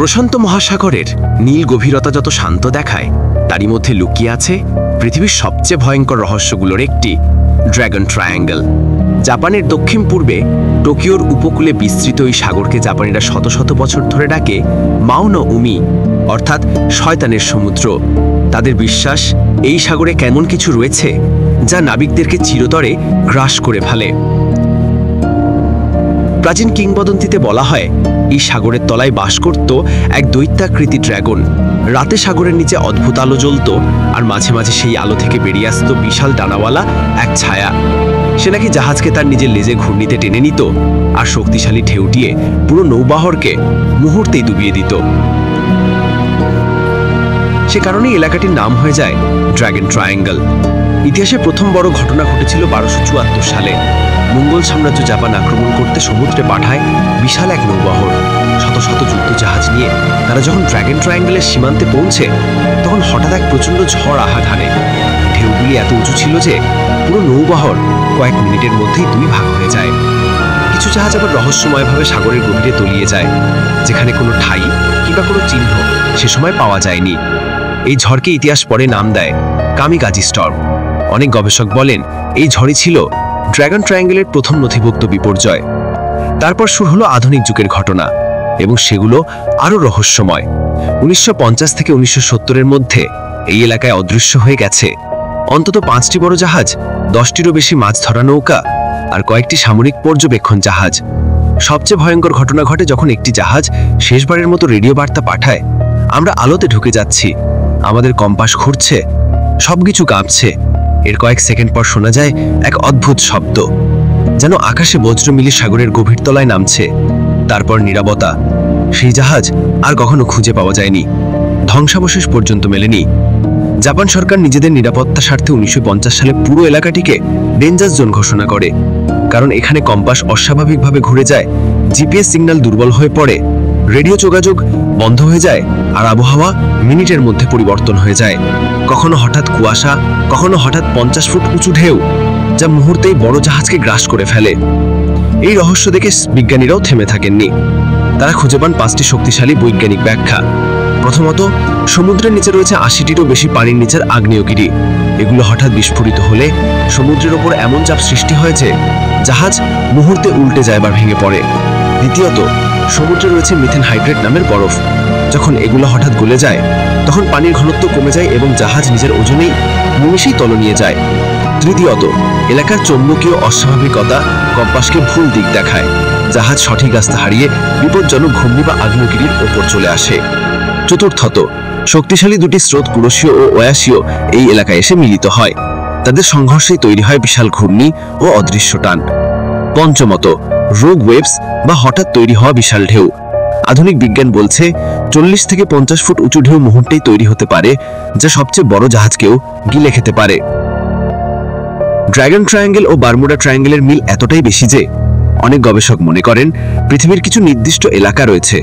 প্রশান্ত মহাসাগরের নীল গভীরতা যত শান্ত দেখায়, তারই মধ্যে লুকিয়ে আছে পৃথিবীর সবচেয়ে ভয়ঙ্কর রহস্যগুলোর একটি, ড্রাগন ট্রায়াঙ্গল। জাপানের দক্ষিণ পূর্বে টোকিওর উপকূলে বিস্তৃত এই সাগরকে জাপানিরা শত শত বছর ধরে ডাকে মাওনো উমি, অর্থাৎ শয়তানের সমুদ্র। তাদের বিশ্বাস, এই সাগরে কেমন কিছু রয়েছে যা নাবিকদেরকে চিরতরে গ্রাস করে ফেলে। প্রাচীন কিংবদন্তিতে বলা হয়, এই সাগরের তলায় বাস করত এক দৈত্যাকৃতি ড্রাগন। রাতে সাগরের নিচে অদ্ভুত আলো জ্বলত, আর মাঝে মাঝে সেই আলো থেকে বেরিয়ে আসত বিশাল ডানাওয়ালা এক ছায়া। সে নাকি জাহাজকে তার নিজের লেজে ঘূর্ণিতে টেনে নিত, আর শক্তিশালী ঢেউ দিয়ে পুরো নৌবহরকে মুহূর্তেই ডুবিয়ে দিত। সে কারণেই এলাকাটির নাম হয়ে যায় ড্রাগন ট্রায়াঙ্গল। ইতিহাসে প্রথম বড় ঘটনা ঘটেছিল 1274 সালে। মঙ্গল সাম্রাজ্য জাপান আক্রমণ করতে সমুদ্রে পাঠায় বিশাল এক নৌবহর। শত শত যুদ্ধ জাহাজ নিয়ে তারা যখন ড্রাগন ট্রায়াঙ্গলের সীমান্তে পৌঁছে, তখন হঠাৎ এক প্রচণ্ড ঝড় আঘাত হানে। ঢেউগুলি এত উঁচু ছিল যে পুরো নৌবহর কয়েক মিনিটের মধ্যেই দুই ভাগ হয়ে যায়। কিছু জাহাজ আবার রহস্যময়ভাবে সাগরের গভীরে তলিয়ে যায়, যেখানে কোনো ঠাই কিংবা কোনো চিহ্ন সে সময় পাওয়া যায়নি। এই ঝড়কে ইতিহাস পরে নাম দেয় কামিকাজি স্টর্ম। অনেক গবেষক বলেন, এই ঝড়ই ছিল ড্রাগন ট্রায়াঙ্গলের প্রথম নথিভুক্ত বিপর্যয়। তারপর শুরু হলো আধুনিক যুগের ঘটনা, এবং সেগুলো আরও রহস্যময়। 1950 থেকে 1970-এর মধ্যে এই এলাকায় অদৃশ্য হয়ে গেছে অন্তত 5টি বড় জাহাজ, 10টিরও বেশি মাছ ধরা নৌকা, আর কয়েকটি সামরিক পর্যবেক্ষণ জাহাজ। সবচেয়ে ভয়ঙ্কর ঘটনা ঘটে যখন একটি জাহাজ শেষবারের মতো রেডিও বার্তা পাঠায়, আমরা আলোতে ঢুকে যাচ্ছি, আমাদের কম্পাস ঘুরছে, সবকিছু কাঁপছে। এর কয়েক সেকেন্ড পর শোনা যায় এক অদ্ভুত শব্দ, যেন আকাশে বজ্র মিলে সাগরের গভীর তলায় নামছে। তারপর নীরবতা। সেই জাহাজ আর কখনো খুঁজে পাওয়া যায়নি, ধ্বংসাবশেষ পর্যন্ত মেলেনি। জাপান সরকার নিজেদের নিরাপত্তা স্বার্থে 1950 সালে পুরো এলাকাটিকে ডেঞ্জার জোন ঘোষণা করে, কারণ এখানে কম্পাস অস্বাভাবিকভাবে ঘুরে যায়, জিপিএস সিগন্যাল দুর্বল হয়ে পড়ে, রেডিও যোগাযোগ বন্ধ হয়ে যায়, আর আবহাওয়া মিনিটের মধ্যে পরিবর্তন হয়ে যায়। কখনো হঠাৎ কুয়াশা, কখনো হঠাৎ 50 ফুট উঁচু ঢেউ, যা মুহূর্তেই বড় জাহাজকে গ্রাস করে ফেলে। এই রহস্য দেখে বিজ্ঞানীরাও থেমে থাকেননি। তারা খুঁজে পান 5টি শক্তিশালী বৈজ্ঞানিক ব্যাখ্যা। প্রথমত, সমুদ্রের নিচে রয়েছে 80টিরও বেশি পানির নিচের আগ্নেয়গিরি। এগুলো হঠাৎ বিস্ফোরিত হলে সমুদ্রের ওপর এমন চাপ সৃষ্টি হয় যে জাহাজ মুহূর্তে উল্টে যায় বা ভেঙে পড়ে। দ্বিতীয়ত, সমুদ্রে রয়েছে মিথেন হাইড্রেট নামের বরফ। যখন এগুলো হঠাৎ গলে যায়, তখন পানির ঘনত্ব কমে যায় এবং জাহাজ নিজের ওজনেই নিমেষেই তলিয়ে যায়। তৃতীয়ত, এলাকার চৌম্বকীয় অস্বাভাবিকতা কম্পাসকে ভুল দিক দেখায়, জাহাজ সঠিক রাস্তা হারিয়ে বিপজ্জনক ঘূর্ণি বা আগ্নেয়গিরির ওপর চলে আসে। চতুর্থত, শক্তিশালী দুটি স্রোত কুরোশীয় ও ওয়াসীয় এই এলাকায় এসে মিলিত হয়। তাদের সংঘর্ষেই তৈরি হয় বিশাল ঘূর্ণি ও অদৃশ্য টান। পঞ্চমত, রোগ ওয়েভস বা হঠাৎ তৈরি হওয়া বিশাল ঢেউ। আধুনিক বিজ্ঞান বলছে 40 থেকে 50 ফুট উঁচু ঢেউ মুহূর্তেই তৈরি হতে পারে, যা সবচেয়ে বড় জাহাজকেও গিলে খেতে পারে। ড্রাগন ট্রায়াঙ্গল ও বারমুডা ট্রায়াঙ্গলের মিল এতটাই বেশি যে অনেক গবেষক মনে করেন পৃথিবীর কিছু নির্দিষ্ট এলাকা রয়েছে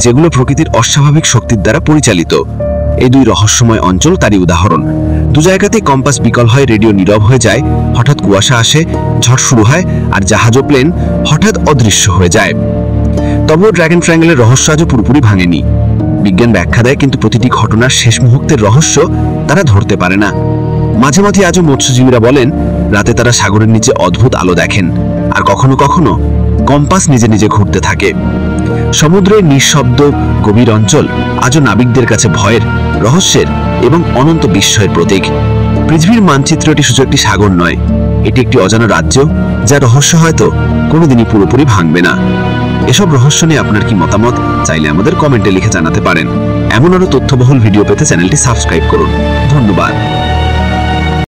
যেগুলো প্রকৃতির অস্বাভাবিক শক্তির দ্বারা পরিচালিত। এই দুই রহস্যময় অঞ্চল তারই উদাহরণ। দু জায়গাতেই কম্পাস বিকল হয়, রেডিও নীরব হয়ে যায়, হঠাৎ কুয়াশা আসে, ঝড় শুরু হয়, আর জাহাজ ও প্লেন হঠাৎ অদৃশ্য হয়ে যায়। তবুও ড্রাগন ট্রায়াঙ্গলের রহস্য আজও পুরোপুরি ভাঙেনি। বিজ্ঞান ব্যাখ্যা দেয়, কিন্তু প্রতিটি ঘটনার শেষ মুহূর্তের রহস্য তারা ধরতে পারে না। মাঝে মাঝে আজও মৎস্যজীবীরা বলেন, রাতে তারা সাগরের নিচে অদ্ভুত আলো দেখেন, আর কখনো কখনো কম্পাস নিজে নিজে ঘুরতে থাকে। সমুদ্রের নিঃশব্দ গভীর অঞ্চল আজও নাবিকদের কাছে ভয়ের, রহস্যের এবং অনন্ত বিস্ময়ের প্রতীক। পৃথিবীর মানচিত্রটি শুধু একটি সাগর নয়, এটি একটি অজানা রাজ্য, যার রহস্য হয়তো কোনোদিনই পুরোপুরি ভাঙবে না। এসব রহস্য নিয়ে আপনার কি মতামত, চাইলে আমাদের কমেন্টে লিখে জানাতে পারেন। এমন আরো তথ্যবহুল ভিডিও পেতে চ্যানেলটি সাবস্ক্রাইব করুন। ধন্যবাদ।